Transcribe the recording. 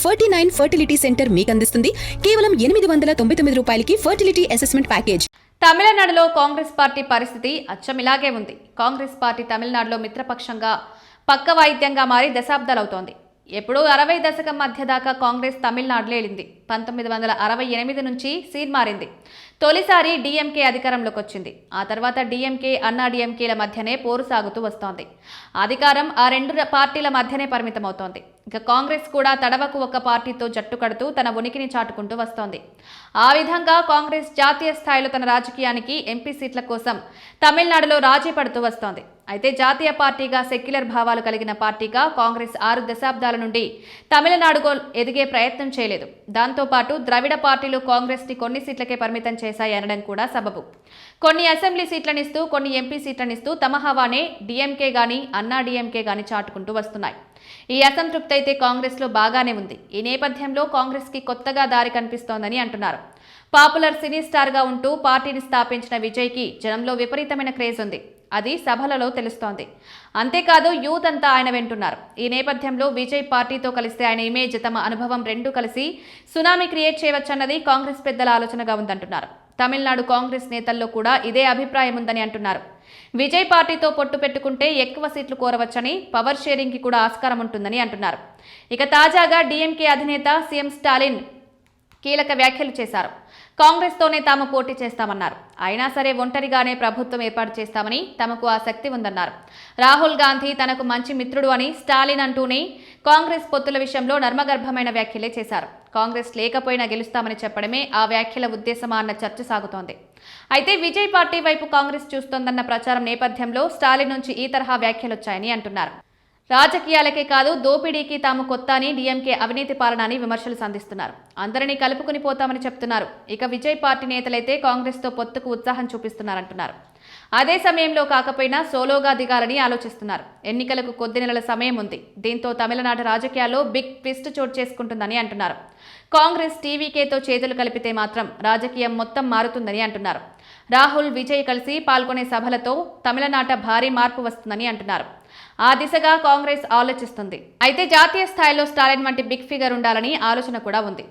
49 fertility centre మీకు అందిస్తుంది కేవలం 899 రూపాయలకి ఫర్టిలిటీ అసెస్మెంట్ ప్యాకేజ్. తమిళనాడులో కాంగ్రెస్ పార్టీ పరిస్థితి అచ్చం ఇలాగే ఉంది. కాంగ్రెస్ పార్టీ తమిళనాడులో మిత్రపక్షంగా పక్క వాయిద్యంగా మారి దశాబ్దాలవుతోంది. ఎప్పుడూ 60 దశకం మధ్య దాకా కాంగ్రెస్ తమిళనాడులో ఏలింది. 1968 నుంచి సీన్ మారింది. తొలిసారి డీఎంకే అధికారంలోకి వచ్చింది. ఆ తర్వాత డీఎంకే అన్నా డీఎంకేల మధ్యనే పోరు సాగుతూ వస్తోంది. అధికారం ఆ రెండు పార్టీల మధ్యనే పరిమితమవుతోంది. ఇక కాంగ్రెస్ కూడా తడవకు ఒక పార్టీతో జట్టు కడుతూ తన ఉనికిని చాటుకుంటూ వస్తోంది. ఆ విధంగా కాంగ్రెస్ జాతీయ స్థాయిలో తన రాజకీయానికి ఎంపీ సీట్ల కోసం తమిళనాడులో రాజీ పడుతూ వస్తోంది. అయితే జాతీయ పార్టీగా సెక్యులర్ భావాలు కలిగిన పార్టీగా కాంగ్రెస్ 6 దశాబ్దాల నుండి తమిళనాడులో ఎదిగే ప్రయత్నం చేయలేదు. దాంతోపాటు ద్రవిడ పార్టీలు కాంగ్రెస్ ని కొన్ని సీట్లకే పరిమితం చేశాయి అనడం కూడా సబబు. కొన్ని అసెంబ్లీ సీట్లనిస్తూ కొన్ని ఎంపీ సీట్లనిస్తూ తమ హవానే డీఎంకే గాని అన్నా డీఎంకే గాని చాటుకుంటూ వస్తున్నాయి. ఈ అసంతృప్తి అయితే కాంగ్రెస్ లో బాగానే ఉంది. ఈ నేపథ్యంలో కాంగ్రెస్ కి కొత్తగా దారి కనిపిస్తోందని అంటున్నారు. పాపులర్ సినీ స్టార్ గా ఉంటూ పార్టీని స్థాపించిన విజయ్ కి జనంలో విపరీతమైన క్రేజ్ ఉంది. అది సభలలో తెలుస్తోంది. అంతేకాదు యూత్ అంతా ఆయన వెంటున్నారు. ఈ నేపథ్యంలో విజయ్ పార్టీతో కలిస్తే ఆయన ఇమేజ్, తమ అనుభవం రెండూ కలిసి సునామీ క్రియేట్ చేయవచ్చన్నది కాంగ్రెస్ పెద్దల ఆలోచనగా ఉందంటున్నారు. తమిళనాడు కాంగ్రెస్ నేతల్లో కూడా ఇదే అభిప్రాయం ఉందని అంటున్నారు. విజయ్ పార్టీతో పొట్టు పెట్టుకుంటే ఎక్కువ సీట్లు కోరవచ్చని, పవర్ షేరింగ్ కి కూడా ఆస్కారం ఉంటుందని అంటున్నారు. ఇక తాజాగా డీఎంకే అధినేత సీఎం స్టాలిన్ కీలక వ్యాఖ్యలు చేశారు. కాంగ్రెస్ తోనే తాము పోటీ చేస్తామన్నారు. అయినా సరే ఒంటరిగానే ప్రభుత్వం ఏర్పాటు చేస్తామని, తమకు ఆ శక్తి ఉందన్నారు. రాహుల్ గాంధీ తనకు మంచి మిత్రుడు అని స్టాలిన్ అంటూనే కాంగ్రెస్ పొత్తుల విషయంలో నర్మగర్భమైన వ్యాఖ్యలే చేశారు. కాంగ్రెస్ లేకపోయినా గెలుస్తామని చెప్పడమే ఆ వ్యాఖ్యల ఉద్దేశమా అన్న చర్చ సాగుతోంది. అయితే విజయ్ పార్టీ వైపు కాంగ్రెస్ చూస్తోందన్న ప్రచారం నేపథ్యంలో స్టాలిన్ నుంచి ఈ తరహా వ్యాఖ్యలొచ్చాయని అంటున్నారు. రాజకీయాలకే కాదు దోపిడీకి తాము కొత్త అని, డీఎంకే అవినీతి పాలన అని విమర్శలు సంధిస్తున్నారు. అందరినీ కలుపుకుని పోతామని చెప్తున్నారు. ఇక విజయ్ పార్టీ నేతలైతే కాంగ్రెస్ తో పొత్తుకు ఉత్సాహం చూపిస్తున్నారంటున్నారు. అదే సమయంలో కాకపోయినా సోలోగా దిగాలని ఆలోచిస్తున్నారు. ఎన్నికలకు కొద్ది నెలల సమయం ఉంది. దీంతో తమిళనాడు రాజకీయాల్లో బిగ్ ట్విస్ట్ చోటు చేసుకుంటుందని అంటున్నారు. కాంగ్రెస్ టీవీకేతో చేతులు కలిపితే మాత్రం రాజకీయం మొత్తం మారుతుందని అంటున్నారు. రాహుల్, విజయ్ కలిసి పాల్గొనే సభలతో తమిళనాట భారీ మార్పు వస్తుందని అంటున్నారు. ఆ దిశగా కాంగ్రెస్ ఆలోచిస్తుంది. అయితే జాతీయ స్థాయిలో స్టాలిన్ వంటి బిగ్ ఫిగర్ ఉండాలని ఆలోచన కూడా ఉంది.